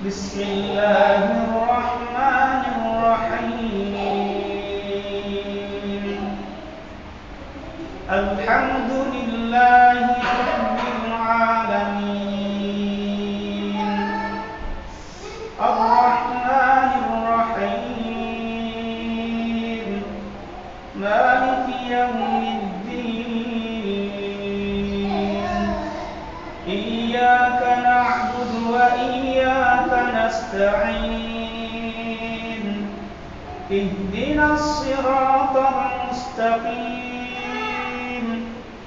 بسم الله الرحمن الرحيم. الحمد لله رب العالمين، الرحمن الرحيم، مالك يوم الدين. إياك نعبد وإياك نستعين. اهدنا الصراط المستقيم،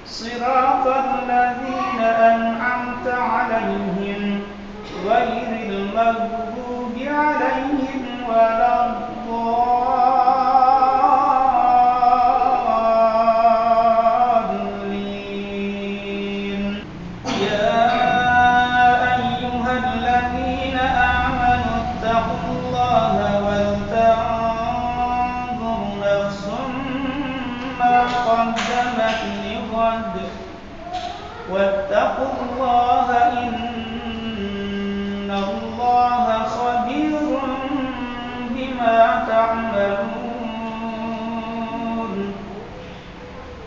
صراط الذين أنعمت عليهم غير المغضوب عليهم ولا الضالين. يا أيها الذين آمنوا اتقوا الله ولتنظر نفس ما قدمت لغد واتقوا الله إن الله خبير بما تعملون.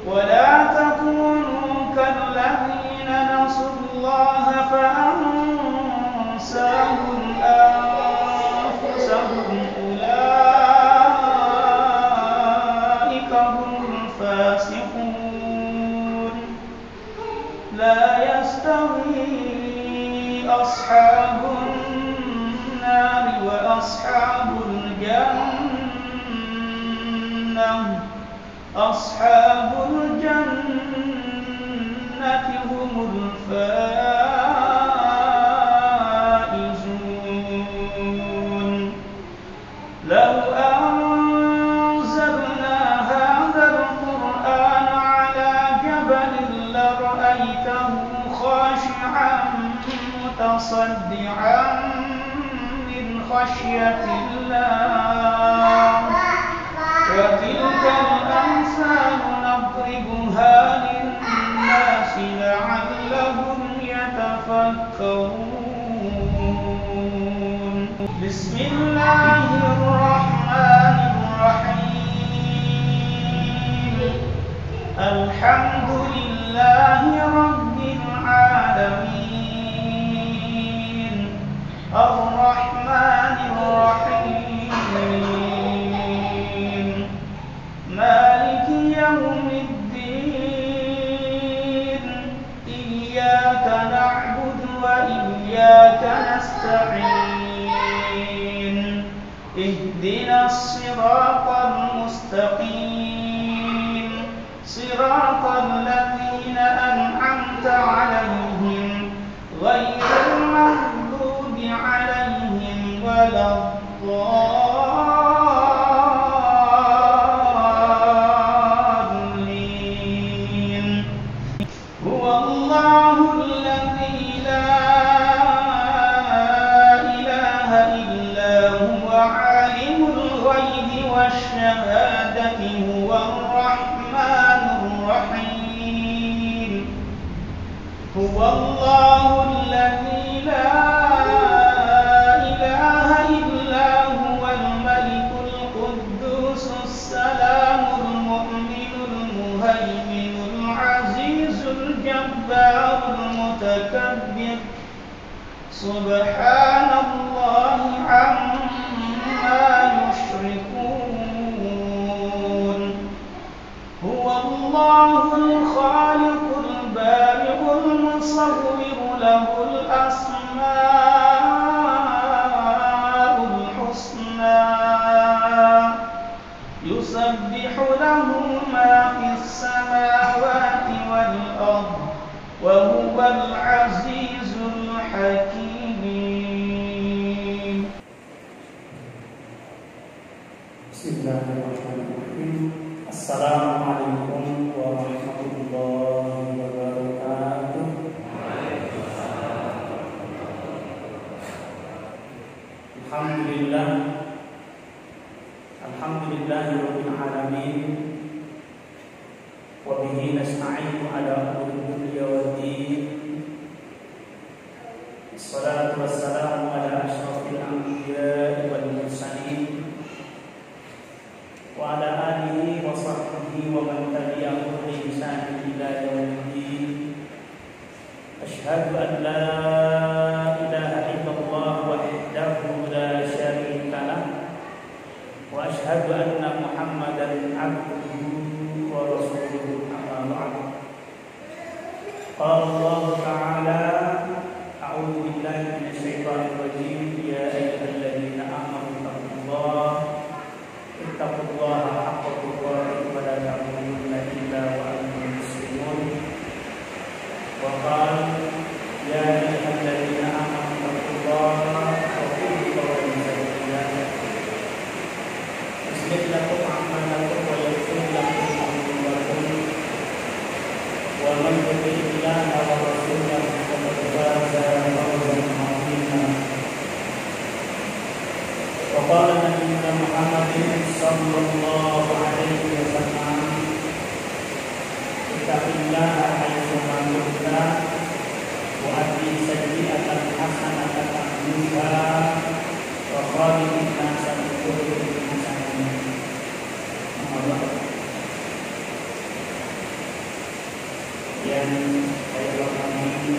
ولا تكونوا كالذين نسوا الله فأنساهم أنفسهم، أولئك هم الفاسقون. لا يستوي أصحاب النار وأصحاب الجنة، أصحاب الجنة هم الفائزون. لو أنزلنا هذا القرآن على جبل لرأيته خاشعا متصدعا من خشية الله. وتلك الأمثال نضربها للناس لعلهم يتفكرون. بسم الله الرحمن الرحيم. الحمد لله رب العالمين، الرحمن الرحيم، مالك يوم الدين. إياك نعبد وإياك نستعين. اهدنا الصراط المستقيم، صراط الذين أنعمت عليهم غير المغضوب عليهم ولا الضالين. هو الله الذي لا إله إلا هو عالم الغيب والشهادة، هو الرحمن الرحيم. هو الله الذي لا إله إلا هو الملك القدوس السلام المؤمن المهيمن العزيز الجبار المتكبر. سبحان الله عما يشركون. هو الله الخالق البارئ المصور، له الأسماء الحسنى. يسبح له ما في السماوات والأرض وهو العزيز الحكيم. بسم الله الرحمن الرحيم. السلام عليكم ورحمة الله وبركاته. الحمد لله رب العالمين، وبه نستعين على أمور الدنيا والدين. الصلاة والسلام wassalamu ala asyrafil anbiya'i wal mursalin wa ala alihi wa sahbihi wa man tabi'ahum bi ihsan ila yaumiddin. Asyhadu an la ilaha illallah wahdahu la syarika lah wa asyhadu anna Muhammadan abduhu wa rasuluhu, amma ba'du. Qala Allah Ta'ala, a'udzu billahi minasyaitonir rajim, ya ayyuhalladzina amanu ittaqullaha haqqa tuqatih wa la tamutunna illa wa antum muslimun. Wa qala ya ayyuhalladzina amanu ittaqullaha wa qulu qawlan sadida yuslih lakum a'malakum wa yaghfir lakum dhunubakum wa man yuti'illaha wa rasulahu faqad faza fawzan 'azima. Wa qala nabiyyuna Muhammadin sallallahu alaihi wasallam, ittaqillaha haitsu ma kunta wa ati sayyi'atan hasanatan tamhuha wa khaliqin nasa bi khuluqin hasanin. Yang saya hormati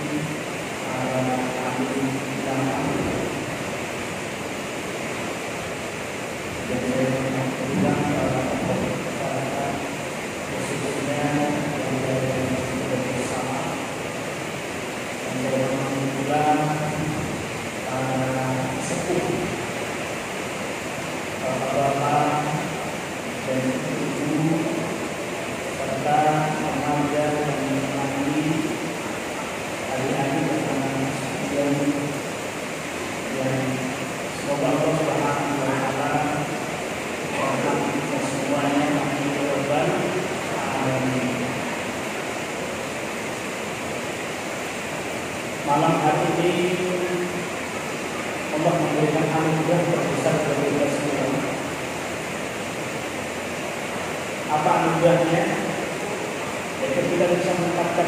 para hadirin ulama dan saya hormati para masyarakat, khususnya yang berada di sekitar bersama, dan saya hormati pula para sepuh, bapak-bapak dan ibu, serta remaja dan menikmati adik-adik dan anak-anak sekalian yang semoga Allah Subhanahu wa Ta'ala merahmati kita semuanya amin ya rabbal alamin. Malam hari ini Allah memberikan anugerah terbesar bagi kita semua. Apa anugerahnya? Yaitu kita bisa menempatkan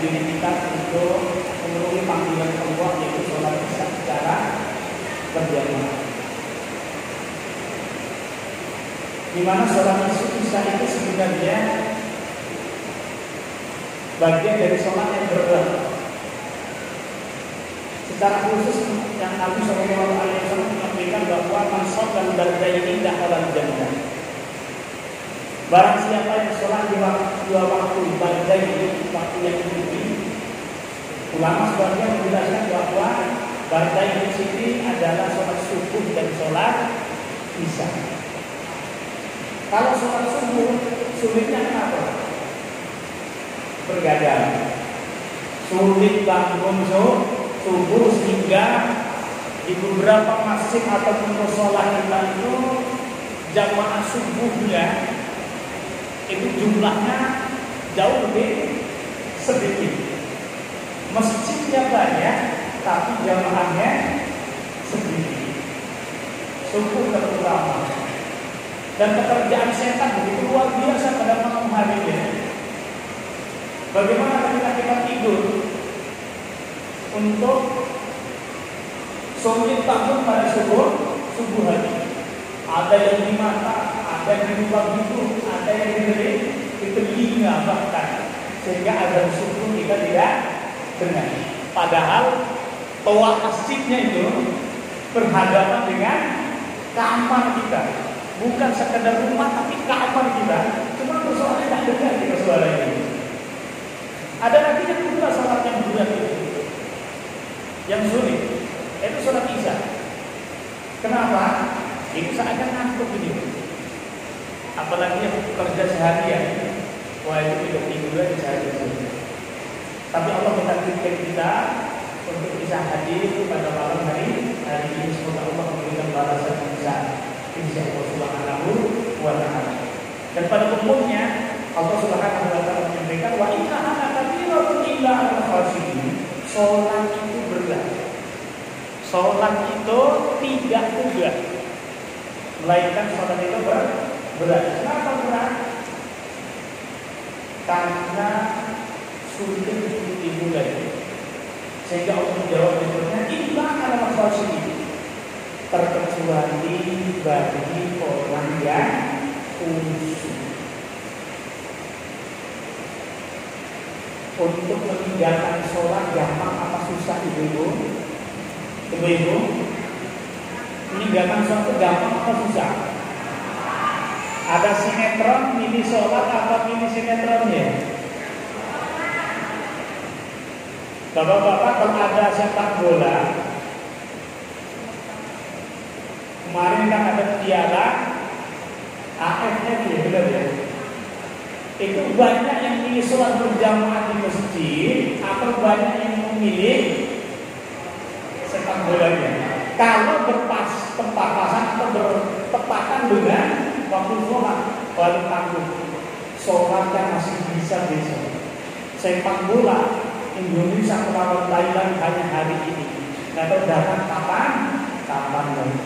diri kita untuk memenuhi panggilan Allah, yaitu sholat isya secara berjamaah. Di mana sholat isya itu sebenarnya bagian dari sholat yang berat. Secara khusus yang Nabi Sallallahu Alaihi Wasallam menyampaikan bahwa man shallal bardaini dakhala jannah. Barang siapa yang sholat dua waktu bardaini, waktu yang tinggi, ulama sebagian menjelaskan bahwa bardaini di sini adalah sholat subuh dan sholat isya. Kalau sholat subuh sulitnya kenapa? Bergadang, sulit bangun subuh sehingga di beberapa masjid ataupun mushola kita itu jamaah subuhnya itu jumlahnya jauh lebih sedikit. Masjidnya banyak tapi jamaahnya sedikit. Subuh terutama. Dan pekerjaan setan begitu luar biasa pada malam harinya. Bagaimana ketika kita tidur untuk sulit bangun pada subuh hari. Ada yang di mata, ada yang di lubang hidung, ada yang di telinga bahkan, sehingga azan subuh kita tidak dengar. Padahal toa masjidnya itu berhadapan dengan kamar kita, bukan sekedar rumah tapi kamar kita. Cuma persoalannya tidak dengar kita suara ini. Ada lagi yang kedua sholat yang berat itu, yang sulit, itu sholat isya. Kenapa? Itu seakan ngantuk ini. Apalagi yang kerja seharian, wah itu tidak tidur aja seharian. Tapi Allah mentakdirkan kita untuk bisa hadir pada malam hari ini. Semoga Allah memberikan balasan yang besar, insya Allah Subhanahu wa Ta'ala. Dan pada umumnya Allah Subhanahu wa Ta'ala menyampaikan, wa innaha lakabiratun illa 'alal khashiyin. Sholat itu berat. Sholat itu tidak mudah, melainkan sholat itu berat. Kenapa berat? Karena sulit dimulai. Sehingga Allah menjawab berikutnya, illa ala khashiyin, terkecuali bagi orang yang khusyuk. Untuk meninggalkan sholat gampang apa susah ibu-ibu? Ibu-ibu, meninggalkan sholat gampang apa susah? Ada sinetron milih sholat apa milih sinetronnya? Bapak-bapak, kalau ada sepak bola, kemarin kan ada piala AFF ya, benar ya? Itu banyak yang milih sholat berjamaah di masjid atau banyak yang memilih sepak bolanya. Kalau berpapasan atau bertepatan dengan waktu sholat, baru takut sholatnya masih bisa besok. Sepak bola Indonesia melawan Thailand hanya hari ini. Nggak tahu datang kapan lagi.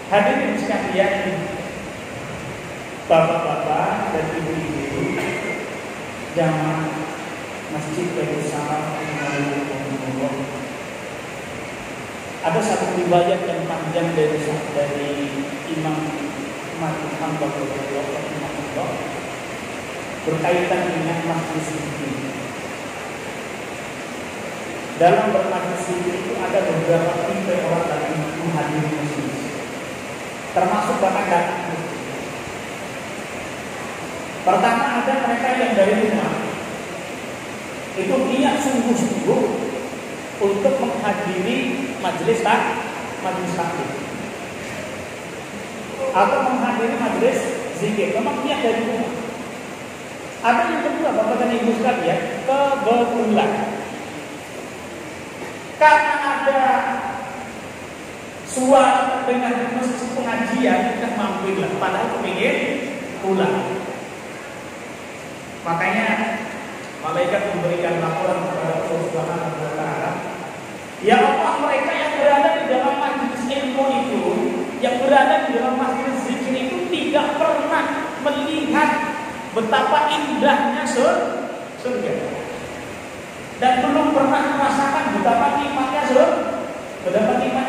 Hadirin sekalian, bapak-bapak dan ibu-ibu, jamaah Masjid Baitul Salam. Ada satu riwayat yang panjang dari Imam Ahmad bin Hanbal rahimahullah berkaitan dengan majlis zikir. Dalam bermajlis zikir itu ada beberapa tipe orang yang menghadiri majlis, termasuk bahkan datang ke masjid. Pertama, ada mereka yang dari rumah itu niat sungguh-sungguh untuk menghadiri majelis taklim atau menghadiri majelis zikir. Memang niat dari rumah. Ada yang kedua, Bapak dan Ibu sekalian, kebetulan karena ada suara dengan musik pengajian kita mampirlah, padahal kepingin pulang. Makanya malaikat memberikan laporan kepada Allah Subhanahu wa taala, ya Allah, mereka yang berada di dalam majelis ilmu itu, yang berada di dalam majelis zikir itu tidak pernah melihat betapa indahnya surga, dan belum pernah merasakan betapa nikmatnya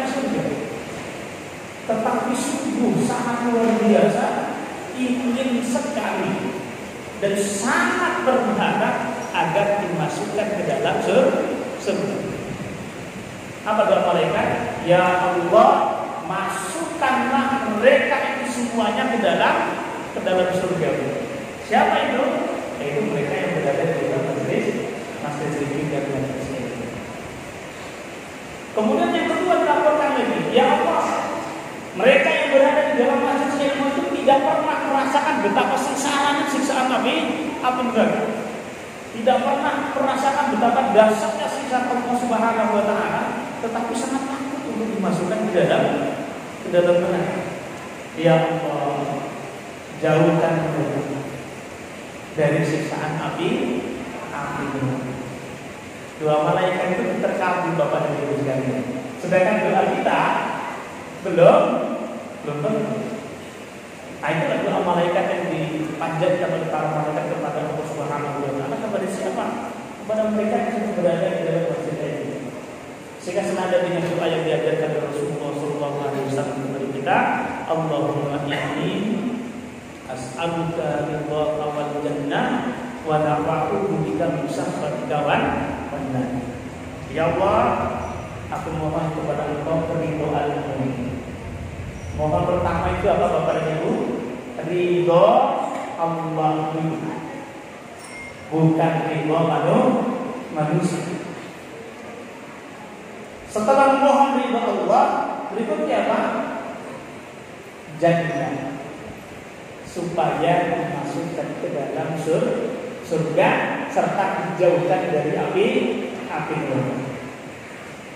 surga. Tetapi sungguh sangat luar biasa, ingin sekali dan sangat berharap agar dimasukkan ke dalam surga. Apa doa malaikat? Ya Allah, masukkanlah mereka itu semuanya ke dalam surga. Siapa itu? Yaitu mereka yang berada di dalam majelis zikir dan majelis ilmu. Kemudian yang kedua dilaporkan lagi, ya Allah, mereka yang berada di dalam majelis ilmu itu tidak pernah merasakan betapa siksaan api neraka. Tidak pernah merasakan betapa dahsyatnya siksa Allah Subhanahu wa taala, tetapi sangat takut untuk dimasukkan ke dalam neraka. Ya Allah, jauhkan mereka dari siksaan api neraka. Doa malaikat itu terkabul Bapak dan Ibu sekalian. Sedangkan doa kita belum tentu. Nah, itu doa malaikat yang dipanjatkan oleh para malaikat kepada Allah Subhanahu wa taala. Kepada siapa? Kepada mereka yang sedang berada di dalam masjid ini. Sehingga senada dengan doa yang diajarkan oleh Rasulullah sallallahu alaihi wasallam kepada kita, Allahumma inni as'aluka ridhaka wal jannah wa na'udzu bika min sakhatika wan nar. Ya Allah, aku mohon kepada Engkau keridhaan-Mu. Mohon pertama itu apa Bapak dan Ibu? Ridho Allah, bukan ridho manusia. Setelah mohon ridho Allah, berikutnya apa? Jannah, supaya dimasukkan ke dalam surga serta dijauhkan dari api neraka.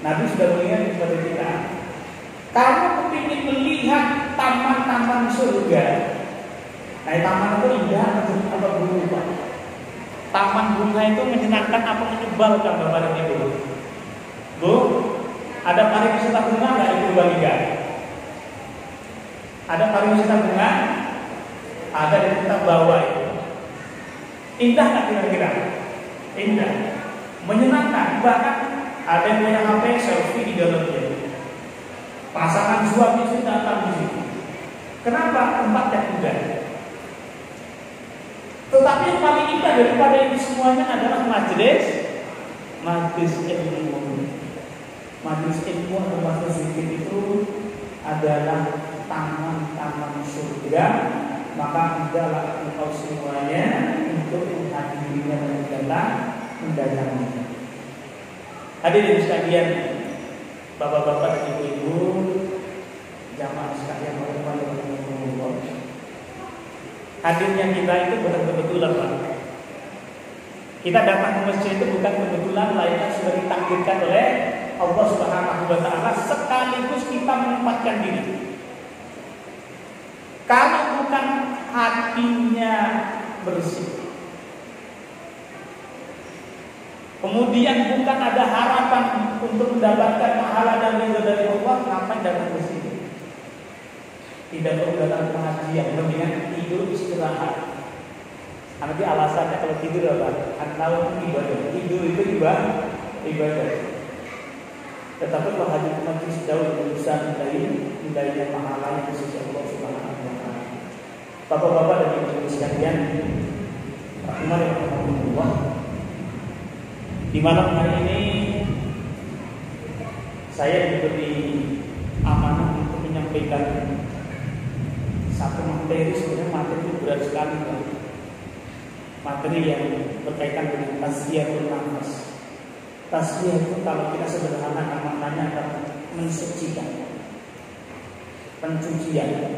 Nabi sudah mengingatkan kepada kita, kamu kepingin melihat taman-taman surga. Nah, taman itu indah apa bunga Pak? Taman bunga itu menyenangkan apa menyebalkan Bapak dan Ibu? Bu, ada pariwisata bunga nggak Ibu bagikan? Ada pariwisata bunga? Ada yang kita bawa itu. Indah nggak kira-kira? Indah. menyenangkan. Bahkan ada yang punya HP selfie di dalamnya. Pasangan suami istri datang di situ. Kenapa? Tempat yang indah. Tetapi yang paling indah daripada ini semuanya adalah majelis ilmu. Majelis ilmu atau majelis zikir itu adalah taman-taman surga. Maka hendaklah engkau semuanya untuk menghadirinya dan datang mendatanginya. Hadirin sekalian, bapak-bapak dan ibu-ibu, jamaah sekalian, hadirnya kita itu bukan kebetulan, Pak. Kita datang ke masjid itu bukan kebetulan, lainnya sudah ditakdirkan oleh Allah Subhanahu wa taala, sekaligus kita menempatkan diri. Kalau bukan hatinya bersih, kemudian bukan ada harapan untuk mendapatkan pahala dan ridha dari Allah, ngapain datang ke sini? Tidak perlu datang ke pengajian, mendingan tidur istirahat. Nanti alasannya kalau tidur apa? An-naum ibadah. Tidur itu ibadah. Tetapi kalau hadir ke majelis jauh lebih besar nilainya pahala yang di sisi Allah Subhanahu wa taala. Bapak-bapak dan ibu-ibu sekalian, rahimahullah. Di malam hari ini saya diberi amanah untuk menyampaikan satu materi. Sebenarnya materi itu berat sekali, materi yang berkaitan dengan tasbihul nafas. Tasbih itu kalau kita sederhana maknanya adalah mensucikan, pencucian.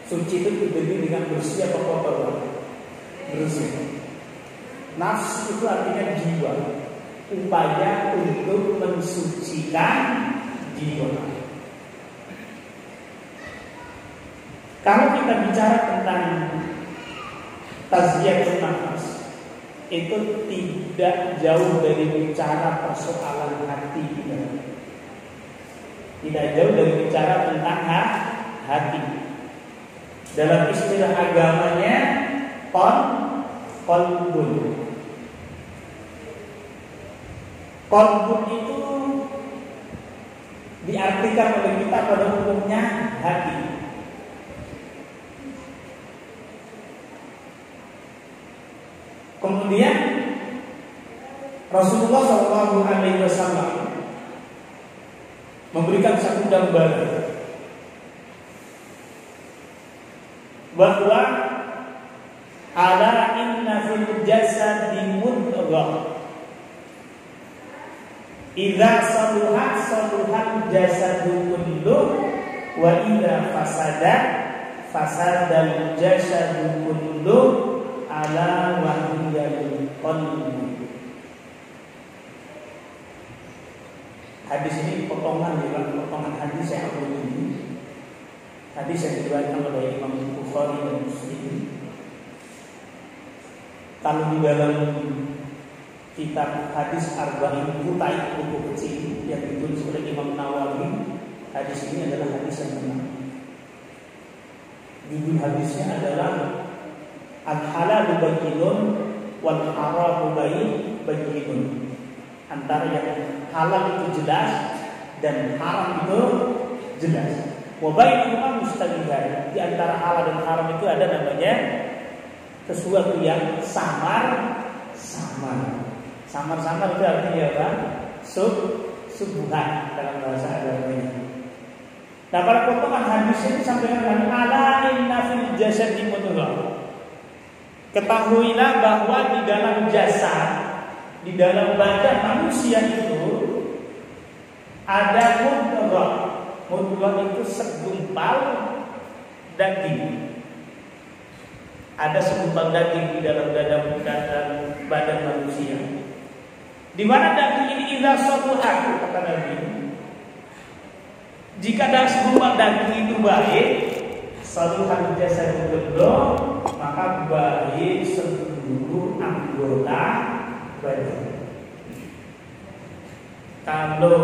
Suci itu diberi dengan bersih atau kotor? Bersih. Nafsu itu artinya jiwa, upaya untuk mensucikan jiwa. Kalau kita bicara tentang tasbihul nafas, itu tidak jauh dari bicara persoalan hati kita. Tidak jauh dari bicara tentang hati. Dalam istilah agamanya qalbun. Qalbun itu diartikan oleh kita pada umumnya hati. Kemudian Rasulullah SAW memberikan satu gambaran bahwa ala inna fil jasadi mudghah idza saluhat saluhal jasadu kulluh wa idza fasadal jasadu kulluh ala wahyul qalbi. Hadis ini potongan hadis yang ini. Hadis yang diriwayatkan oleh Imam Bukhari dan Muslim. Kalau di dalam kitab hadis Arba'in Kutai, buku kecil yang ditulis oleh Imam Nawawi, hadis ini adalah hadis yang benar. Judul hadisnya adalah Al-halalu bayyinun wal haramu bayyinun. Antara yang halal itu jelas dan haram itu jelas. Wa bainahuma mustabihan. Di antara halal dan haram itu ada namanya sesuatu yang samar-samar. Samar-samar itu artinya apa? Subuhan dalam bahasa agamanya. Nah, pada potongan hadis ini sampaikan ala inna fil jasadi mudghah. Ketahuilah bahwa di dalam jasad, di dalam badan manusia itu ada mudghah. Mudghah itu segumpal daging. Ada segumpal daging di dalam badan manusia. Di mana daging ini idza saluhat, kata Nabi. Jika ada segumpal daging itu baik, saluhal jasad kulluh, maka baik seluruh anggota badan. Kalau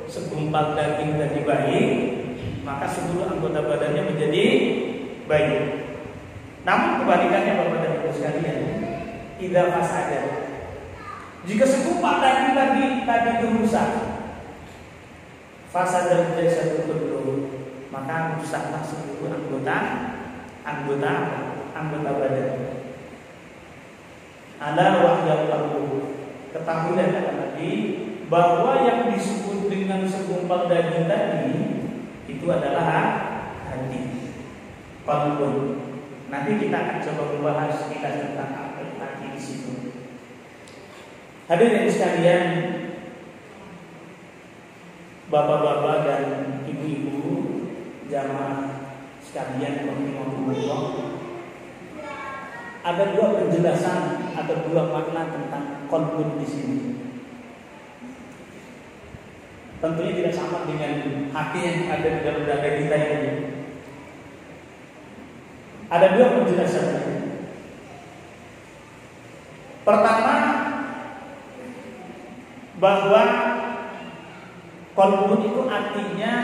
segumpal daging tadi baik, maka seluruh anggota badannya menjadi baik. Namun kebalikannya Bapak dan Ibu sekalian, idza fasada, Jika segumpal daging tadi itu rusak, fasadal jasadu kulluhu, maka rusaklah seluruh anggota badan. Ala wahyal qalbu, ketahuilah kata Nabi bahwa yang disebut dengan segumpal daging tadi itu adalah hati, qalbun. Nanti kita akan coba membahas tentang hati di situ. Hadirin sekalian, bapak-bapak dan ibu-ibu, jamaah sekalian, rahimahumullah, ada dua penjelasan atau dua makna tentang qalbun di sini. Tentunya tidak sama dengan hati yang ada di dalam dada kita ini. Ada dua penjelasan. Pertama, bahwa qalbun itu artinya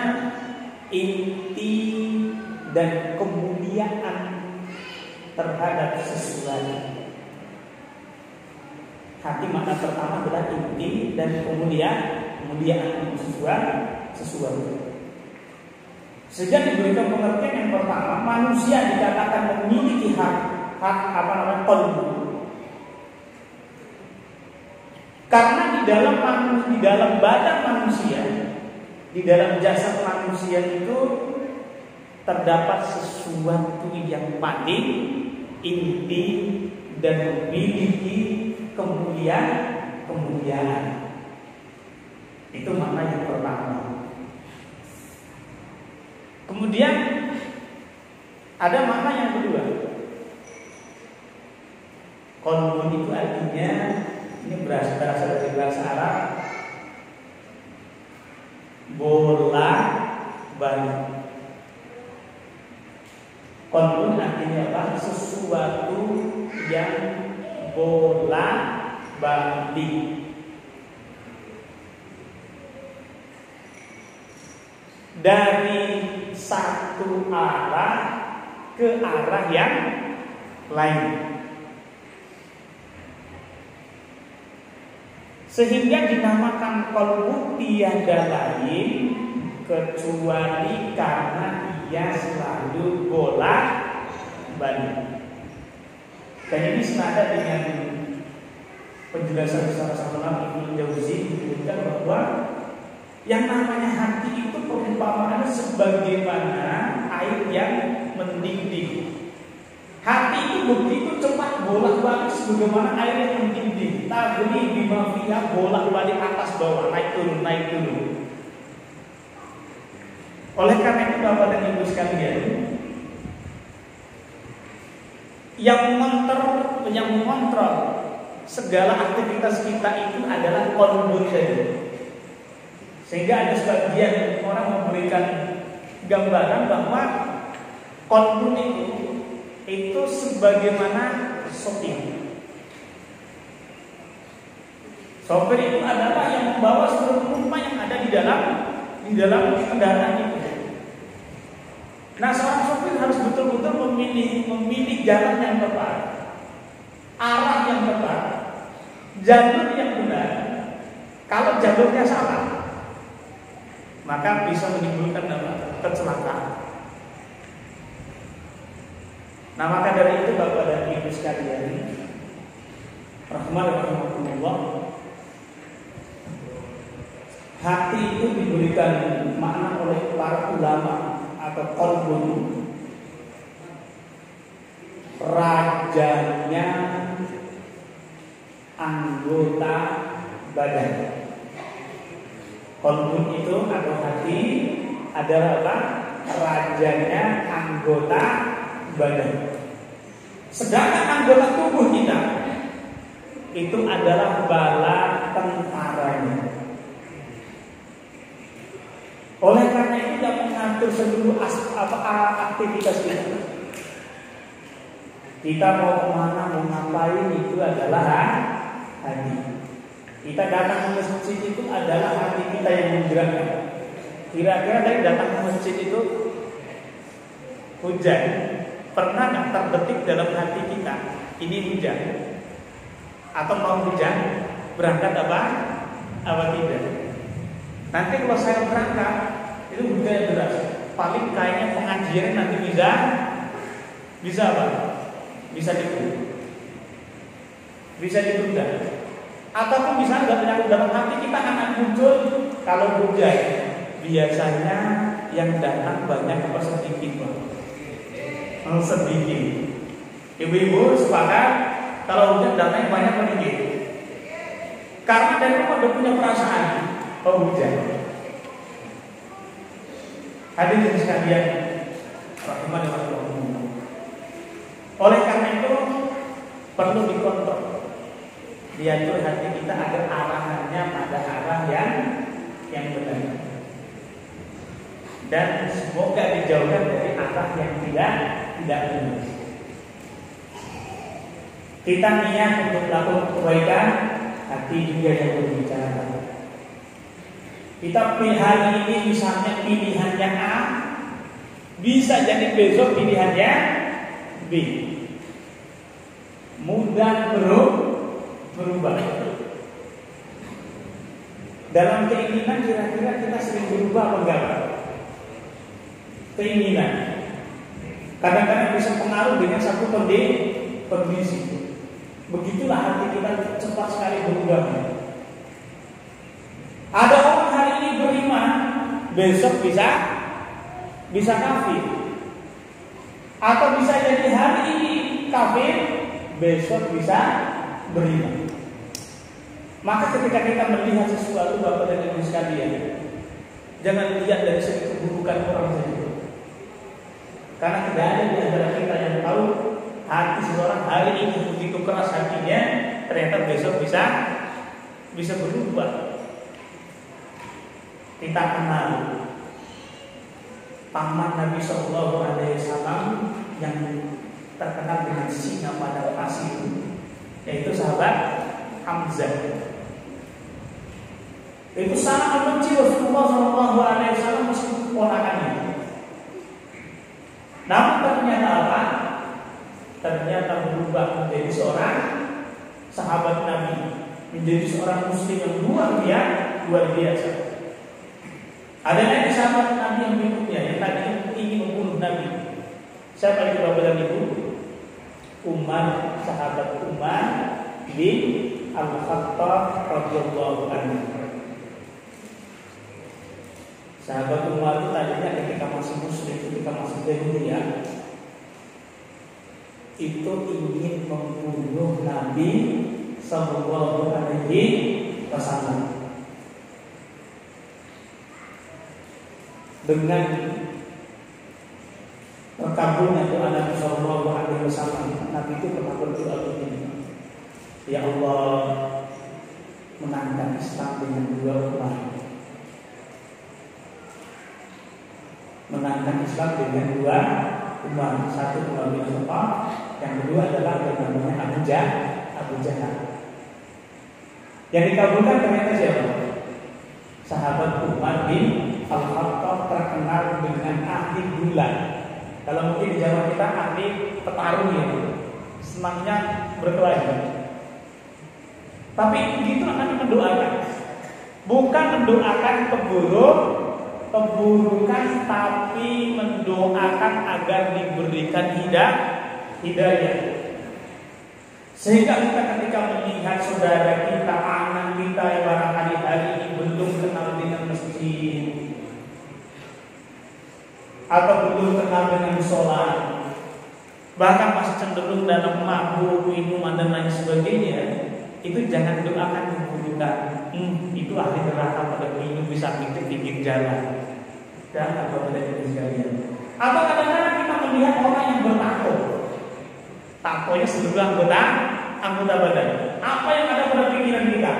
inti dan kemuliaan terhadap sesuatu. Hati makna pertama adalah inti dan kemuliaan sesuatu. Sehingga diberikan pengertian yang pertama, manusia dikatakan memiliki hak qalbu. Karena di dalam badan manusia, di dalam jasad manusia itu terdapat sesuatu yang paling inti dan memiliki kemuliaan. Itu makna yang pertama. Kemudian ada makna yang kedua. Qalbun itu artinya, ini berasal dari bahasa Arab, bolak-balik. Qalbun artinya apa? Sesuatu yang bolak-balik. Dari satu arah ke arah yang lain, sehingga dinamakan qalbu tiada lain kecuali karena ia selalu bolak-balik. Dan ini senada dengan penjelasan bersama-sama Ibnu Jauzi menyebutkan bahwa yang namanya hati itu perumpamaannya sebagaimana air yang mendidih. Hati itu begitu cepat bolak-balik sebagaimana air yang mendidih. Tabli bima fiha, bolak-balik atas bawah, naik turun. Oleh karena itu Bapak dan Ibu sekalian, yang mengontrol segala aktivitas kita itu adalah qalbun tadi. Sehingga ada sebagian orang memberikan gambaran bahwa qalbun itu sebagaimana sopir. Sopir itu adalah yang membawa seluruh penumpang yang ada di dalam kendaraan itu. Nah, seorang sopir harus betul-betul memilih jalan yang tepat, arah yang tepat, jalur yang benar. Kalau jalurnya salah, maka bisa menimbulkan kecelakaan. Nah, maka dari itu Bapak dan Ibu sekalian, rahimahullah, hati itu diberikan makna oleh para ulama atau qalbun, rajanya anggota badan. Qalbun itu atau hati adalah apa? Rajanya anggota badan. Sedangkan anggota tubuh kita itu adalah bala tentaranya. Oleh karena itu yang mengatur seluruh aktivitas kita. Kita mau kemana, mau ngapain, itu adalah hati. Kita datang ke masjid itu adalah hati kita yang menggerakkan. Kira-kira dari datang ke masjid itu hujan, pernah nggak terbetik dalam hati kita ini hujan atau mau hujan? berangkat apa tidak. Nanti kalau saya berangkat itu budaya deras. Paling kayaknya pengajian nanti bisa apa? Bisa ditunda. Ataupun bisa dalam hati kita akan muncul kalau hujan biasanya yang datang banyak apa sedikit sedikit. Ibu-ibu sepakat kalau hujan datang banyak apa sedikit? Karena dari rumah udah punya perasaan hujan. Hadirin sekalian, rahimahullah. Oleh karena itu perlu dikontrol, diatur hati kita agar arahannya pada arah yang benar. Dan semoga dijauhkan dari arah yang tidak benar. Kita niat untuk melakukan kebaikan, hati juga yang berbicara. Kita hari ini misalnya pilihannya A, bisa jadi besok pilihannya B. Mudah berubah. Dalam keinginan kira-kira kita sering berubah apa enggak? Keinginan kadang-kadang bisa pengaruh dengan satu kondisi. Begitulah hati kita cepat sekali berubah. Ada orang hari ini beriman, besok bisa kafir. Atau bisa jadi hari ini kafir, besok bisa beriman. Maka ketika kita melihat sesuatu Bapak dan Ibu sekalian, jangan lihat dari segi keburukan orang saja. Karena tidak ada di antara kita yang tahu hati seseorang hari ini begitu keras hatinya, ternyata besok bisa berubah. Kita kenal paman Nabi Sallallahu Alaihi Wasallam yang terkenal dengan singa pada pasir, yaitu sahabat Hamzah. Itu sangat membenci Rasulullah Sallallahu Alaihi Wasallam meskipun ponakannya. Namun ternyata apa? Ternyata berubah menjadi seorang sahabat Nabi, menjadi seorang Muslim yang luar biasa. Ada lagi sahabat Nabi yang berikutnya yang tadi ingin membunuh Nabi. Siapa itu Bapak dan Ibu? Umar, sahabat Umar bin Al-Khattab radhiyallahu anhu. Sahabat Umar itu tadinya ketika masih Muslim, ketika masih jahiliyah, itu ingin membunuh Nabi sallallahu alaihi wasallam. Dengan terkabulnya doa Nabi sallallahu alaihi wasallam, Nabi itu pernah berdoa begini, ya Allah, menangkan Islam dengan dua umat. Menangkan Islam dengan dua umat. Satu Umar bin Khattab, yang kedua adalah yang namanya Abu Jahal. Yang dikabulkan ternyata siapa? Sahabat Umar bin Al-Khattab, terkenal dengan ahli bulan. Kalau mungkin di zaman kita ahli petarung ya, senangnya berkelahi. Tapi begitu akan mendoakan, bukan mendoakan keburukan, tapi mendoakan agar diberikan hidayah. Sehingga kita ketika melihat saudara kita, anak kita yang barangkali hari ini belum kenal dengan masjid, atau belum kenal dengan sholat, bahkan masih cenderung dalam mabuk, minuman dan lain sebagainya, itu jangan doakan keburukan. Itu ahli neraka pada minum bisa pinggir jalan. Dan apa pada diri sekalian. Atau kadang-kadang kita melihat orang yang bertato, tatonya seluruh anggota badan. Apa yang ada pada pikiran kita?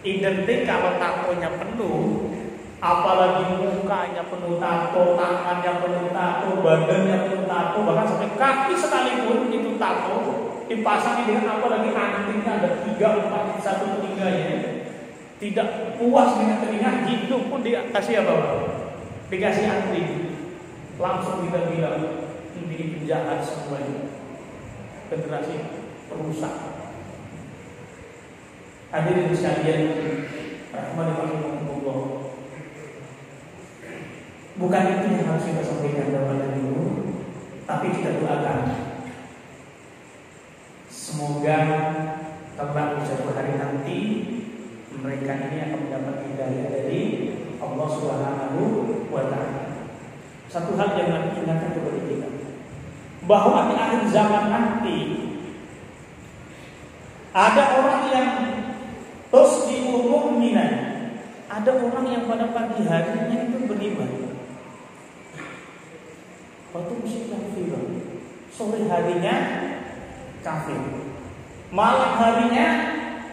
Identik kalau tatonya penuh, apalagi mukanya penuh tato, tangannya penuh tato, badannya penuh tato, bahkan sampai kaki sekalipun itu tato, dipasangi dengan apalagi antingnya ada 3, 4, 1 telinganya. Tidak puas dengan telinga, hidup pun dikasih apa? Dikasih anting. Langsung kita bilang ini penjahat semuanya, generasi perusak. Hadirin sekalian, rahmatullah. Bukan itu yang harus kita sampaikan kepada dulu, tapi kita doakan semoga kelak suatu hari nanti mereka ini akan mendapat hidayah dari Allah Subhanahu wa Ta'ala. Satu hal yang Nabi ingatkan kepada kita, bahwa di akhir zaman nanti ada orang yang tusbihu mu'minan, ada orang yang pada pagi harinya itu beriman, waktu musik kafir, sore harinya kafir, malam harinya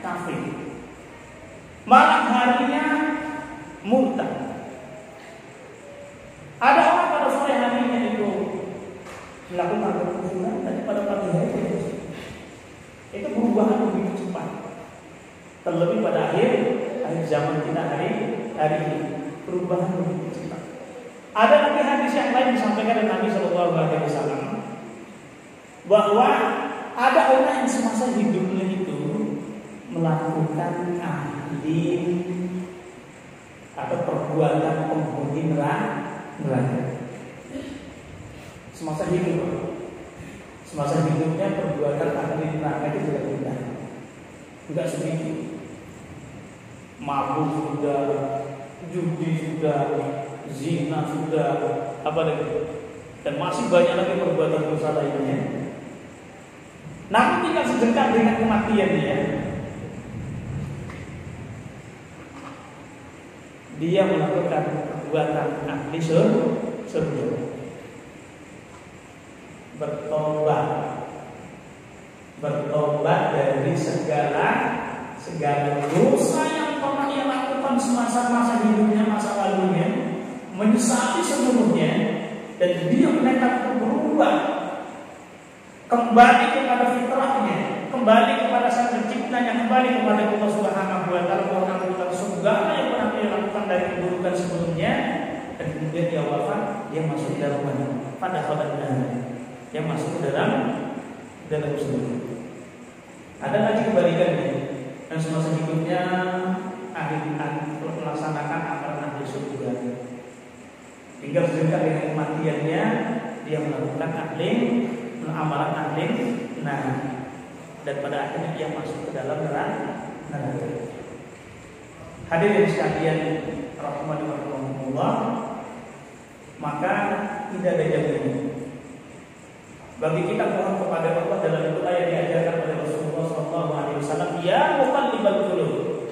kafir, malam harinya murtad. Ada orang pada sore harinya itu melakukan kekufuran, tapi pada pagi hari itu perubahan begitu cepat. Terlebih pada akhir zaman kita hari ini, perubahan begitu cepat. Ada lagi hadis yang lain disampaikan oleh Nabi SAW bahwa ada orang yang semasa hidupnya itu melakukan ahli atau perbuatan penghuni neraka. Semasa hidupnya perbuatan ahli neraka itu tidak mudah, tidak sedikit. Mabuk sudah, judi sudah, zina sudah, apa lagi? Dan masih banyak lagi perbuatan dosa lainnya. Namun tinggal sedekat dengan kematiannya, dia melakukan perbuatan ahli surga, bertobat dari segala dosa yang pernah ia lakukan semasa hidupnya, masa lalunya, menyesali seluruhnya, dan dia menekat untuk berubah kembali kepada fitrahnya, kembali kepada sang penciptanya, kembali kepada Allah Subhanahu wa Ta'ala, melakukan segala yang pernah dia lakukan dari keburukan sebelumnya, dan kemudian dia wafat, dia masuk ke dalam mana? Pada khabarnya, dia masuk ke dalam surga. Ada lagi kebalikannya, yang semasa hidupnya melaksanakan amalan ahli surga, tinggal sedekat dengan kematiannya dia melakukan amalan ahli dan pada akhirnya dia masuk ke dalam neraka. Hadirin sekalian rahmatullah, maka tidak ada jaminan bagi kita mohon kepada Allah dalam doa yang diajarkan oleh Rasulullah SAW. Ya muqallibal qulub,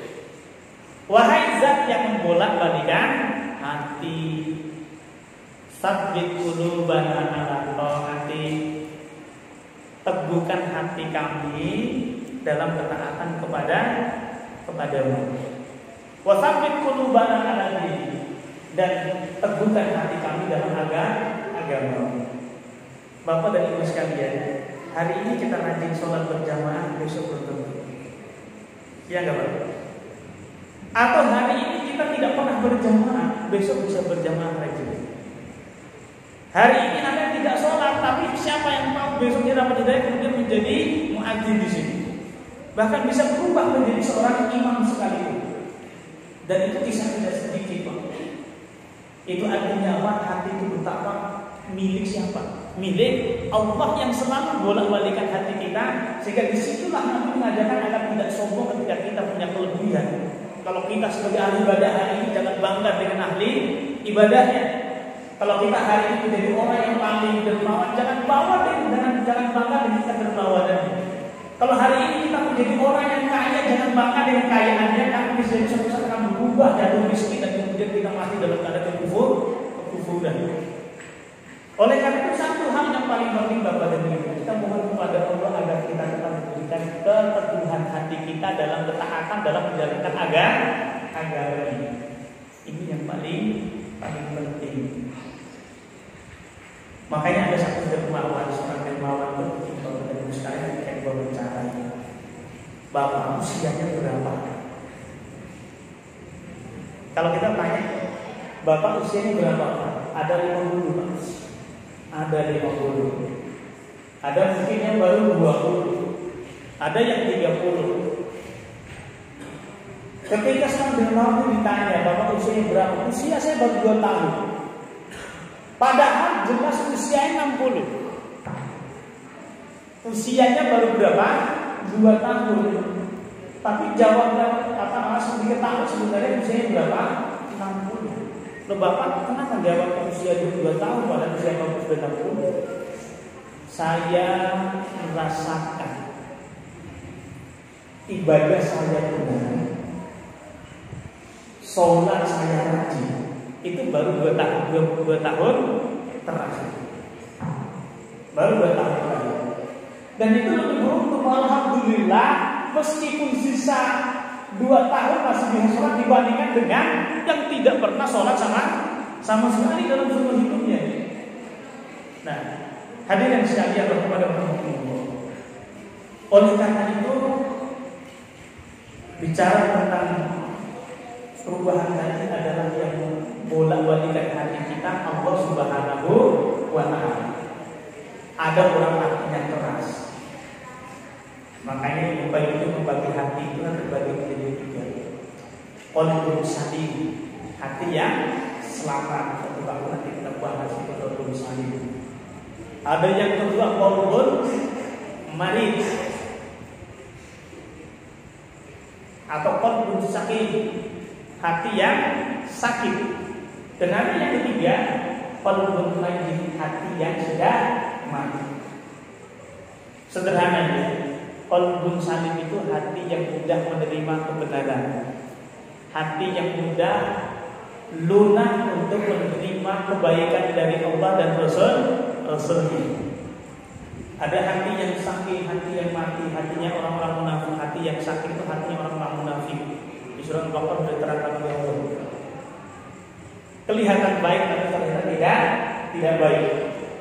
wahai zat yang membolak-balikan hati, sabbit qulubana ala taati, teguhkan hati kami dalam ketaatan kepadamu. Wa sabbit qulubana ala dini, dan teguhkan hati kami dalam agama. Bapak dan Ibu sekalian, hari ini kita rajin sholat berjamaah, besok belum tentu. Ya enggak Pak? Atau hari ini kita tidak pernah berjamaah, besok bisa berjamaah rajin. Hari ini Anda tidak sholat, tapi siapa yang tahu besok dia dapat hidayah kemudian menjadi muadzin di sini. Bahkan bisa berubah menjadi seorang imam sekalipun. Dan itu kisah tidak sedikit Pak. Itu artinya apa? Hati itu betapa milik siapa? Milik Allah yang selalu bolak-balikan hati kita, sehingga disitulah Nabi mengajarkan agar tidak sombong ketika kita punya kelebihan. Kalau kita sebagai ahli ibadah hari ini jangan bangga dengan ahli ibadahnya. Kalau kita hari ini menjadi orang yang paling dermawan, jangan bangga dengan dermawanannya. Kalau hari ini kita menjadi orang yang kaya, jangan bangga dengan kekayaannya, karena bisa suatu saat akan berubah jatuh miskin dan kemudian kita mati dalam keadaan kekufuran. Oleh karena itu satu hal yang paling penting Bapak dan Ibu, kita mohon kepada Allah agar kita tetap memberikan keteguhan hati kita dalam ketaatan dalam menjalankan agama ini. Ini yang paling penting. Makanya ada satu dermawan, seorang dermawan itu Bapak dan Ibu sekalian kayak berbicara. Bapak usianya berapa? Kalau kita tanya, Bapak usianya berapa? Ada 50 Pak. Ada 50, ada mungkin yang baru 20, ada yang 30. Ketika seorang bin Nabi ditanya, "Bapak usianya berapa?" "Usia saya baru 2 tahun." Padahal jelas usianya 60. Usianya baru berapa? 2 tahun. Tapi jawabnya langsung diketahui sebenarnya usianya berapa? 60. Loh Bapak, kenapa jawab usia 2 tahun pada usia Bapak sudah 60? Saya merasakan ibadah saya benar, sholat saya rajin, itu baru 2 tahun terakhir. Baru 2 tahun terakhir. Dan itu lebih beruntung, alhamdulillah, meskipun sisa 2 tahun masih bisa sholat dibandingkan dengan yang tidak pernah sholat sama sekali dalam seumur hidupnya. Nah, hadirin sekalian kepada Allah. Oleh karena itu, bicara tentang perubahan tadi adalah yang bolak-balikan hati kita Allah Subhanahu wa Ta'ala. Ada orang hatinya keras. Makanya membagi hati itu kan terbagi menjadi 3. Qalbun salim, hati yang selamat. Satu kali nanti kita bahas itu qalbun salim. Ada yang kedua qalbun marid atau qalbun sakin, hati yang sakit. Dan ada yang ketiga qalbun mayyit, hati yang sudah mati. Sederhananya, qalbun salim itu hati yang mudah menerima kebenaran, hati yang mudah lunak untuk menerima kebaikan dari Allah dan Rasulnya. Ada hati yang sakit, hati yang mati, hatinya orang-orang munafik. Hati yang sakit itu hatinya orang-orang munafik. Di surah Al-Baqarah diterangkan oleh Allah. Kelihatan baik tapi ternyata tidak baik.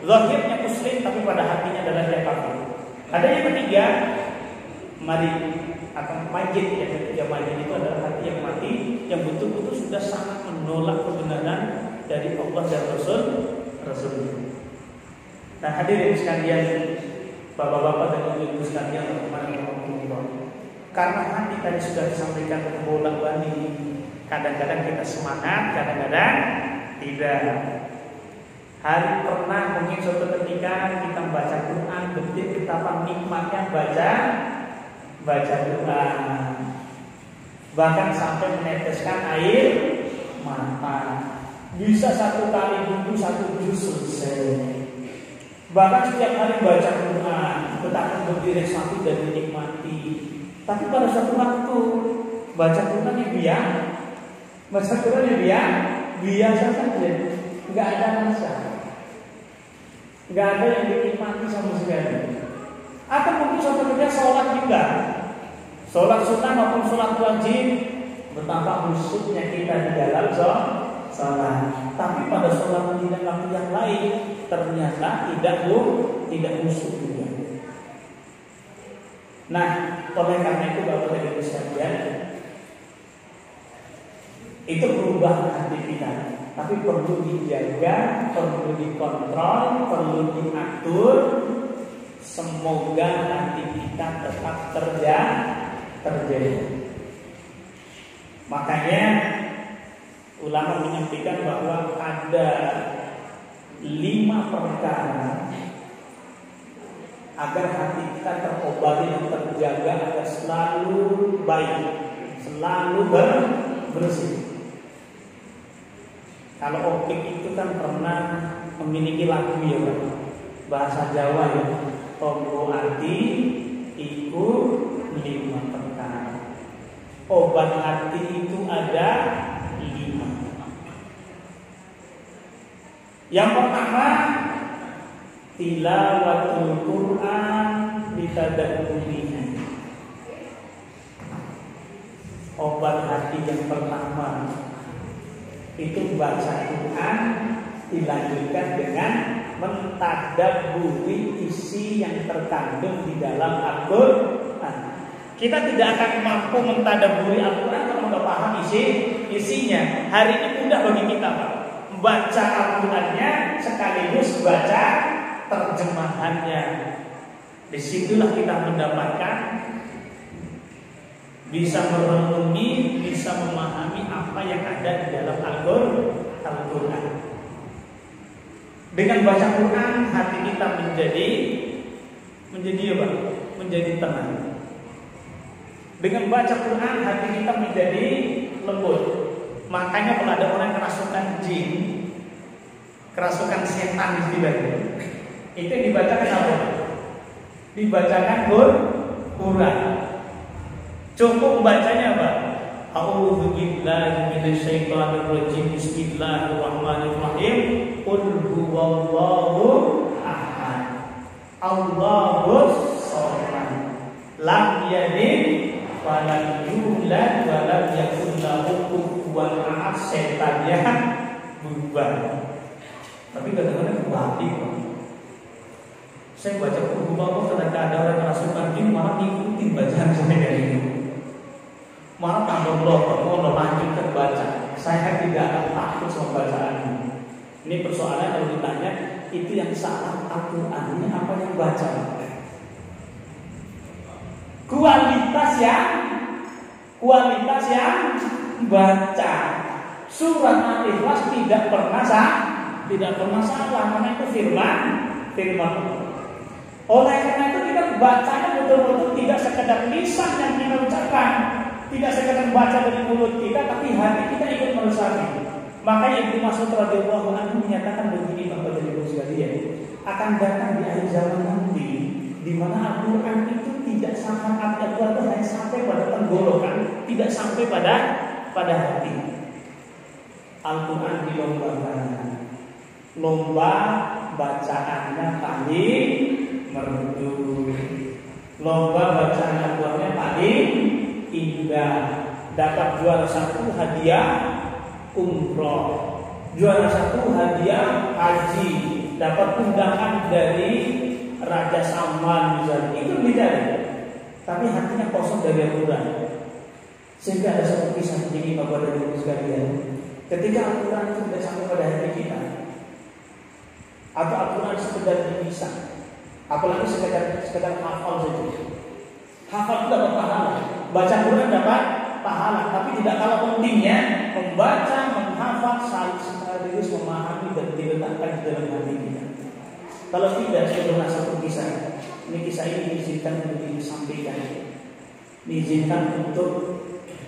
Zahirnya muslim tapi pada hatinya adalah dia kafir. Ada yang ketiga, mari atau majid. Yang ketiga majid itu adalah hati yang mati, yang betul-betul sudah sangat menolak kebenaran dari Allah dan Rasul. Nah, hadirin sekalian, bapak-bapak dan ibu-ibu sekalian, teman-teman, karena hati tadi sudah disampaikan bolak-balik. Kadang-kadang kita semangat, kadang-kadang tidak. Hari pernah mungkin suatu ketika kita membaca Quran, betul betapa nikmatnya baca Quran, bahkan sampai meneteskan air mata. Bisa 1 kali duduk 1 juz selesai. Bahkan setiap hari baca Quran, betapa berdiri satu dan dinikmati. Tapi pada suatu waktu baca Quran biasa saja, nggak ada rasa, nggak ada yang dinikmati sama sekali. Atau mungkin suatu ketika sholat juga, sholat sunnah maupun sholat wajib, betapa khusyuknya kita di dalam sholat. Tapi pada sholat tidak yang lain ternyata tidak khusyuk juga. Nah, oleh karena itu Bapak dan Ibu sekalian, itu perubahan hati kita. Tapi perlu dijaga, perlu dikontrol, perlu diatur. Semoga hati kita tetap terjaga. Makanya ulama menyampaikan bahwa ada 5 perkara agar hati kita terobati dan terjaga agar selalu baik, selalu bersih. Kalau Opik itu kan pernah memiliki lagu ya Pak, bahasa Jawa ya, Tombo hati iku 5 perkara. Obat hati itu ada 5. Yang pertama, tilawatul Quran bitadabburihi. Obat hati yang pertama itu baca Quran dilanjutkan dengan mentadabburi isi yang terkandung di dalam Al-Quran. Kita tidak akan mampu mentadabburi Al-Quran kalau nggak paham isinya. Hari ini mudah bagi kita Pak, baca Al-Qurannya sekaligus baca terjemahannya. Disitulah kita mendapatkan bisa merenungi, bisa bisa memahami apa yang ada di dalam Al-Quran. Dengan baca Quran hati kita menjadi apa? Menjadi tenang. Dengan baca Quran hati kita menjadi lembut. Makanya kalau ada orang kerasukan jin, kerasukan setan istilahnya, itu dibacakan apa? Dibacakan Quran. Cukup membacanya apa? A'udzu billahi minasyaitonir rajim. Bismillahirrahmanirrahim. Qul huwallahu ahad. Allahus samad. Lam yalid wa lam yulad wa lam yakul lahu kufuwan ahad. Setannya bubar. Tapi kadang-kadang kembali. Saya baca Qul ternyata ada orang kerasukan jin malah ngikutin bacaan saya dari itu. Malah tambah mau lanjutkan baca. Saya tidak akan takut sama bacaan ini. Ini persoalan kalau ditanya itu yang salah Al-Quran, ini apa yang baca? Kualitas yang baca. Surat Al-Ikhlas tidak pernah salah karena itu firman. Oleh karena itu kita bacanya betul-betul tidak sekedar lisan yang kita ucapkan, tidak sekedar baca dari mulut kita, tapi hati kita ikut meresapi. Makanya Ibnu Mas'ud radhiyallahu anhu menyatakan begini, Bapak dan Ibu sekalian, akan datang di akhir zaman nanti di mana Al-Quran itu tidak sampai Al-Quran itu hanya sampai pada tenggorokan, tidak sampai pada hati. Al-Quran dilombakan, lomba bacaannya paling merdu, lomba bacaan Al-Qurannya paling indah, dapat juara 1 hadiah umroh, juara 1 hadiah haji, dapat undangan dari Raja Salman misalnya, itu beda. Tapi hatinya kosong dari Al-Quran. Sehingga ada satu kisah begini Bapak dan Ibu sekalian, ketika Al-Quran itu tidak sampai pada hati kita, atau Al-Quran sekedar dipisah, apalagi sekedar hafal saja. Hafal itu dapat pahala, baca Quran dapat pahala, tapi tidak kalah pentingnya membaca, menghafal, sekaligus memahami dan diletakkan di dalam hati kita. Kalau tidak, saya pernah satu kisah. Ini kisah ini diizinkan untuk disampaikan, diizinkan untuk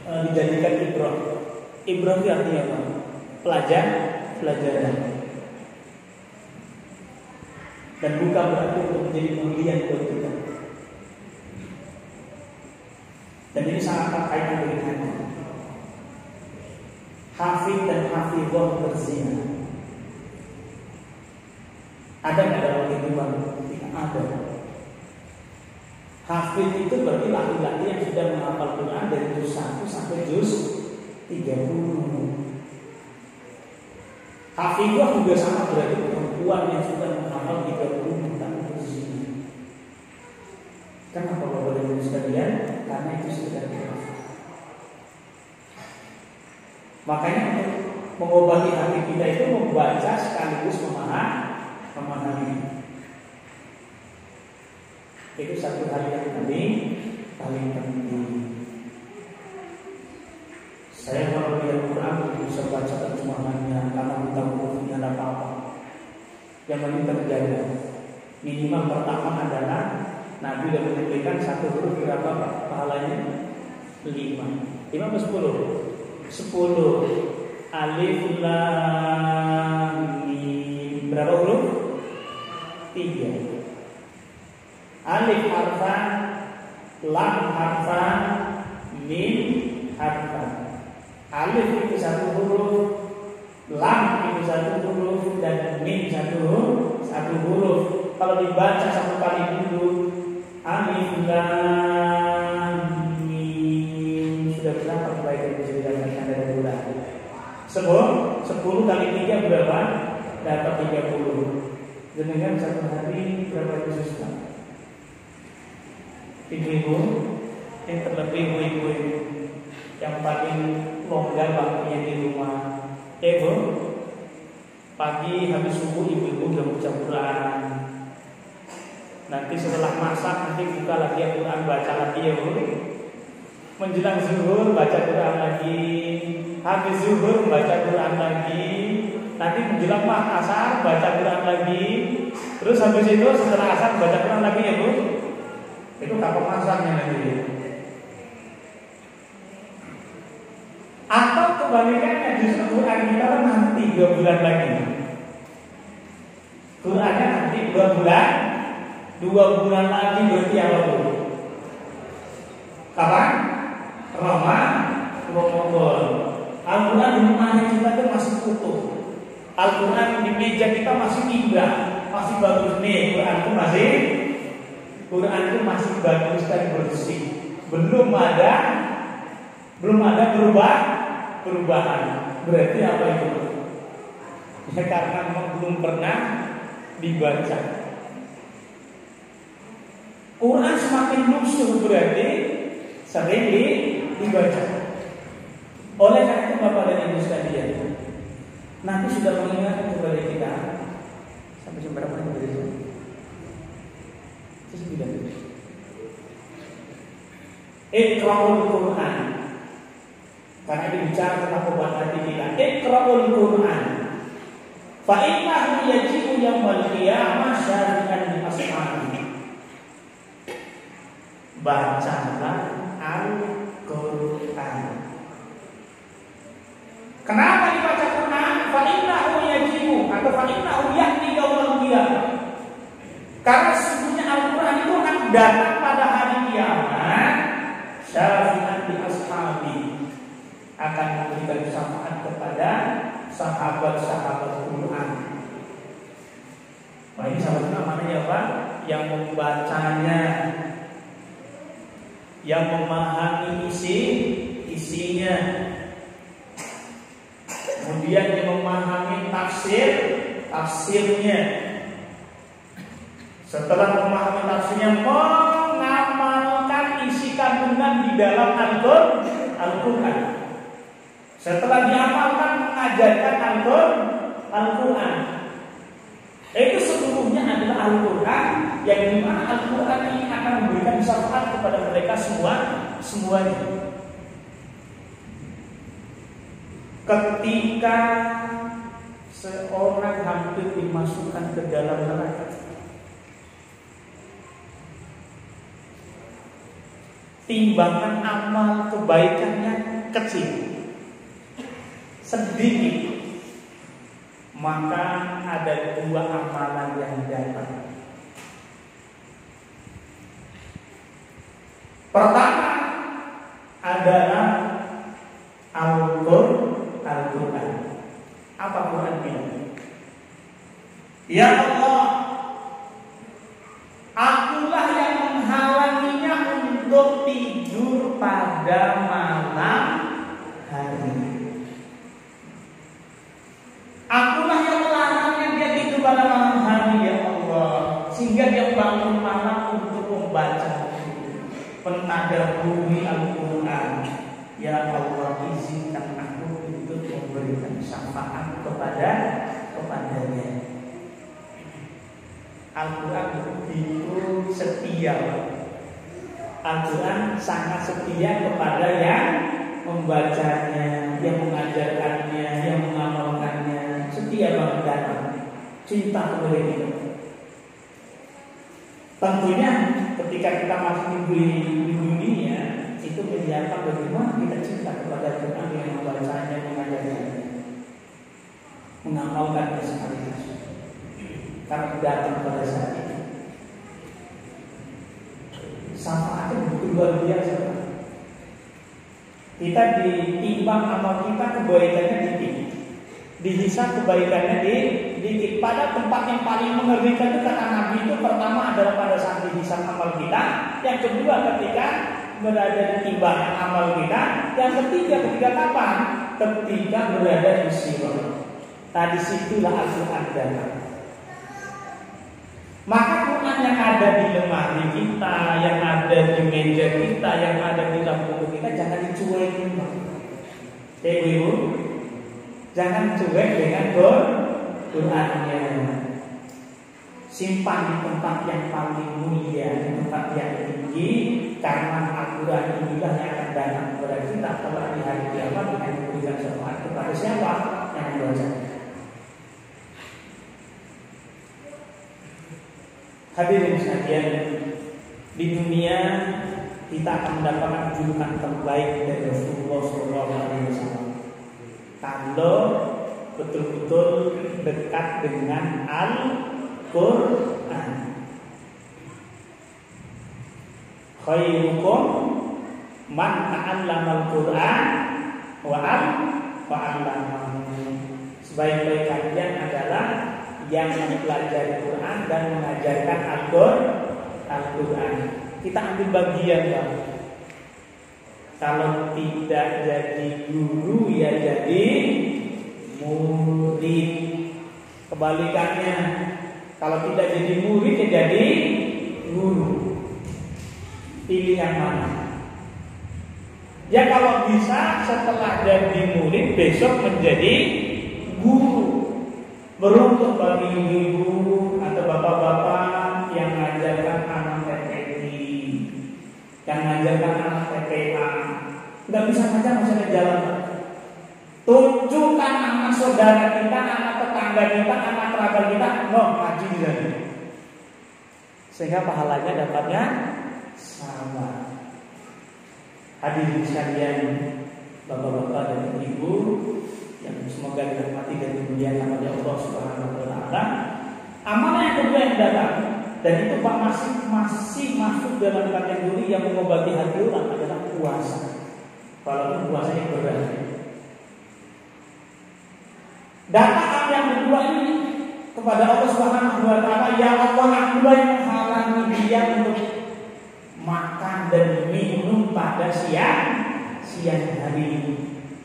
dijadikan ibrah. Ibrah itu artinya apa? Pelajaran. Dan bukan berarti untuk menjadi mulia buat kita. Dan ini sangat terkait dengan hati. Hafid dan hafidhah berzina. Ada nggak dalam kehidupan? Tidak ada. Hafid itu berarti laki-laki yang sudah menghafal Quran dari juz 1 sampai juz 30. Hafidhah juga sama, berarti perempuan yang sudah menghafal 30 tahun berzina. Kenapa Bapak dan Ibu sekalian? Karena itu sudah dihafal. Makanya untuk mengobati hati kita itu membaca sekaligus memahami. Itu satu hal yang paling penting. Saya kalau lihat Quran bisa baca terjemahannya, karena kita hurufnya ada apa-apa. Yang penting terjaga. Minimal pertama adalah Nabi sudah menyebutkan satu huruf berapa pahalanya? 5 atau 10? 10. Alif lam mim. Berapa huruf? 3. Alif harfan, lam harfan, mim harfan. Alif itu satu huruf, lam itu satu huruf, dan mim satu huruf. Kalau dibaca satu kali dulu, alif lam mim, sudah berapa kebaikan yang bisa didapatkan dari bulan? 10 kali 3 berapa? Dapat 30. Dengan satu hari berapa juz? 3.000. Yang terlebih ibu-ibu yang paling longgar waktunya di rumah. Bu, pagi habis subuh ibu-ibu udah baca Quran. Nanti setelah masak nanti buka lagi Al-Quran, baca lagi ya Bu. menjelang zuhur baca Quran lagi, habis zuhur baca Quran lagi, nanti menjelang asar baca Quran lagi, terus habis itu setelah asar baca Quran lagi ya Bu. Itu kapok masaknya nanti. Atau kebalikannya justru Quran kita nanti 2 bulan lagi. Qurannya nanti 2 bulan. 2 bulan lagi berarti apa Bu? Kapan? Ramadan. Al-Quran di rumahnya kita itu masih utuh. Al-Quran di meja kita masih indah, masih bagus nih. Quran itu masih bagus dan bersih. Belum ada perubahan. Berarti apa itu? Ya karena memang belum pernah dibaca. Quran semakin lusuh berarti sering dibaca. Oleh karena itu Bapak dan Ibu sekalian, nanti sudah mengingatkan kepada kita sampai jam berapa ini dari sini? Terus bilang, Iqra'ul Quran. Karena ini bicara tentang obat hati kita. Iqra'ul Quran. Fa innahu yaji'u yaumil qiyamah syari'an li ashabihi. Bacalah Al-Quran. Kenapa dibaca Quran? Fa innahu yaji'u atau fa innahu ya'ti yaumil qiyamah. Karena sesungguhnya Al-Quran itu akan datang pada hari kiamat. Syafi'an li ashabi, akan memberikan syafaat kepada sahabat-sahabat Quran. Nah ini sahabat namanya apa? Yang membacanya, yang memahami isinya, kemudian yang memahami tafsirnya. Setelah memahami tafsirnya, mengamalkan isi kandungan di dalam Al-Quran. Setelah diamalkan, mengajarkan Al-Quran. Itu seluruhnya adalah Al-Quran, yang dimana Al-Quran ini akan memberikan syafaat kepada mereka semuanya. Ketika seorang hampir dimasukkan ke dalam neraka, timbangan amal kebaikannya kecil, sedikit, maka ada 2 amalan yang datang. Pertama adalah Al-Quran. Apa Quran bilang? Ya Allah, akulah yang menghalanginya untuk tidur pada malam hari. Akulah yang melarangnya dia tidur pada malam hari ya Allah, sehingga dia bangun malam untuk membaca, mentadaburi Al-Quran. Ya Allah, izinkan aku untuk memberikan syafaat kepadanya. Al-Quran itu setia. Al-Quran sangat setia kepada yang membacanya, yang mengajarkannya, yang mengamalkannya. Setia banget datang, cinta kepada kita. Tentunya ketika kita masih di dunia, itu kelihatan bagaimana kita cinta kepada Quran, yang membacanya, mengajarkannya, mengamalkannya sekaligus. Karena datang pada saat itu, syafaatnya begitu luar biasa. Kita ditimbang amal kita, kebaikannya dikit, dihisab kebaikannya dikit. Pada tempat yang paling mengerikan itu kata Nabi itu, pertama adalah pada saat dihisab amal kita, yang kedua ketika berada di timbangan amal kita, yang ketiga ketika kapan? Ketika berada di sirat. Nah disitulah Al-Quran datang. Maka Quran yang ada di lemari kita, yang ada di meja kita, yang ada di dalam buku kita, jangan dicuekin, Ibu. Jangan cuek dengan Qurannya. Simpan di tempat yang paling mulia, di tempat yang tinggi, karena Al-Quran inilah yang akan datang kepada kita pada di hari kiamat dengan memberikan syafaat kepada siapa yang membaca. Hadirin sekalian, di dunia kita akan mendapatkan julukan terbaik dari Rasulullah SAW kalau betul-betul dekat dengan Al-Quran. Khairukum man ta'allama al-Quran wa 'allamahu. Sebaik-baik kalian adalah yang mempelajari Quran dan mengajarkan Al-Quran. Kita ambil bagian, Pak. Kalau tidak jadi guru ya jadi murid. Kebalikannya, kalau tidak jadi murid ya jadi guru. Pilih yang mana? Ya kalau bisa setelah jadi murid besok menjadi guru. Beruntung bagi ibu-ibu atau bapak-bapak yang mengajarkan anak TPI, yang mengajarkan anak TPA. Nggak bisa saja masalah jalan. Tunjukkan anak saudara kita, anak tetangga kita, anak kerabat kita, ngaji di sana. Sehingga pahalanya dapatnya sama. Hadirin sekalian, bapak-bapak dan ibu yang semoga dirahmati dan dimuliakan oleh Allah Subhanahu wa taala. Amanah yang kedua yang datang dan itu Pak masih masuk dalam kategori yang mengobati hati orang adalah puasa. Walaupun puasanya berat. Datang yang kedua ini kepada Allah Subhanahu wa taala, ya Allah, akulah yang menghalangi dia untuk makan dan minum pada siang hari.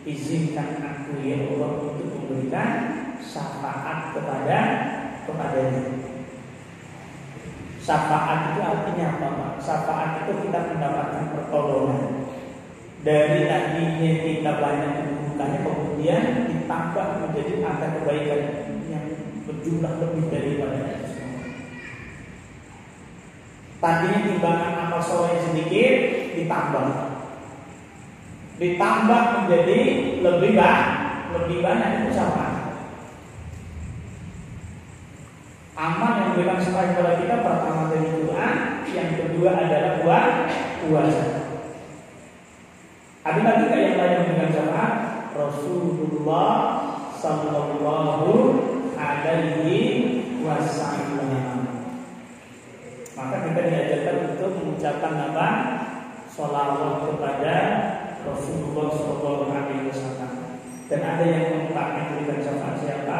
Izinkan aku ya Allah untuk memberikan syafaat kepadanya. Syafaat itu artinya apa, Pak? Syafaat itu kita mendapatkan pertolongan. Dari tadinya kita banyak membutuhkannya, kemudian ditambah menjadi ada kebaikan yang berjumlah lebih daripada itu semua. Tadinya timbangan amal soleh sedikit ditambah menjadi lebih banyak itu syafaat. Amal yang memberikan syafaat kepada kita pertama dari Quran, yang kedua adalah puasa. Ada lagi yang lain yang memberikan syafaat, Rasulullah Sallallahu Alaihi Wasallam. Maka kita diajarkan untuk mengucapkan apa? Sholawat kepada Rasulullah Sallallahu Alaihi Wasallam. Dan ada yang keempat yang memberikan syafaat siapa?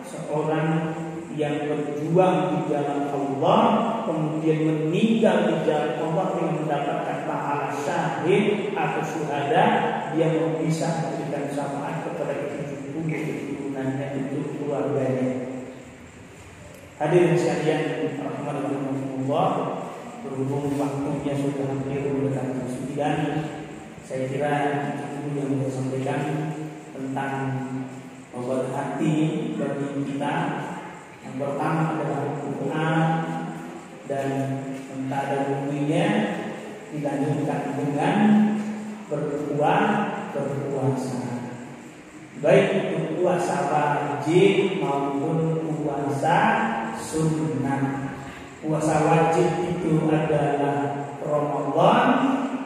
Seorang yang berjuang di jalan Allah, kemudian meninggal di jalan Allah dengan mendapatkan pahala syahid atau syuhada, dia bisa memberikan syafaat kepada keturunannya, untuk keluarganya. Hadirin sekalian, rahmatullah, berhubung waktunya sudah hampir mendekati 9, saya kira itu yang saya sampaikan tentang obat hati bagi kita. Yang pertama adalah Al-Quran, dan entah ada bukunya, dilanjutkan dengan berpuasa, baik itu puasa wajib maupun puasa sunnah. Puasa wajib itu adalah Ramadan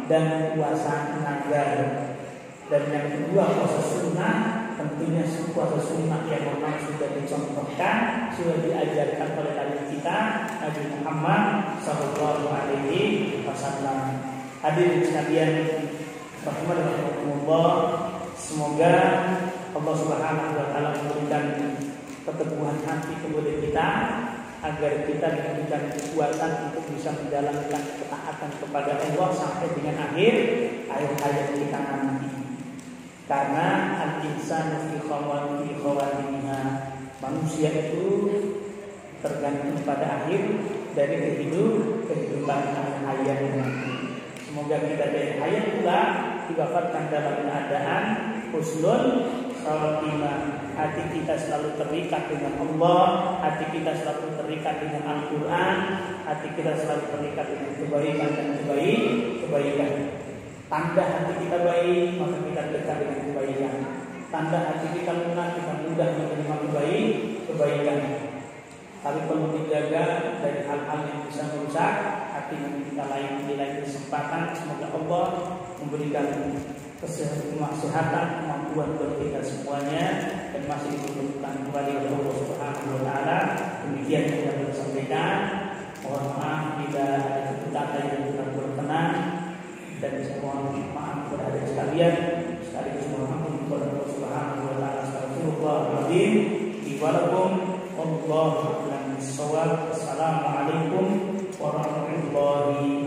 dan puasa nazar. Dan yang kedua puasa sunnah, tentunya puasa sunnah yang memang sudah dicontohkan, sudah diajarkan oleh Nabi kita Nabi Muhammad Sallallahu Alaihi Wasallam. Hadirin sekalian, rahmatullah, semoga Allah Subhanahu Wa Taala memberikan keteguhan hati kepada kita agar kita diberikan kekuatan untuk bisa menjalankan ketaatan kepada Allah sampai dengan akhir hayat kita nanti. Karena al-insanu fi khawatimah, manusia itu tergantung pada akhir dari kehidupan hayat nanti. Semoga kita dari hayat pula diwafatkan dalam keadaan husnul khawatimah. hati kita selalu terikat dengan Allah, hati kita selalu terikat dengan Al-Quran, hati kita selalu terikat dengan kebaikan dan kebaikan. Tanda hati kita baik, maka kita dekat dengan kebaikan. Tanda hati kita lunak, kita mudah menerima kebaikan. Tapi perlu dijaga dari hal-hal yang bisa merusak hati kita lain. Di lain kesempatan, semoga Allah memberikan kesehatan, kemampuan buat kita semuanya, dan masih dibutuhkan kembali oleh Allah Subhanahu wa Ta'ala. Demikian yang dapat saya sampaikan. Mohon maaf bila ada kata yang kurang berkenan, dan saya mohon maaf kepada adik sekalian. Sekaligus mohon ampun kepada Allah Subhanahu wa Ta'ala. Astagfirullahaladzim. Iwalakum Allahu a'lam bishawab. Assalamualaikum warahmatullahi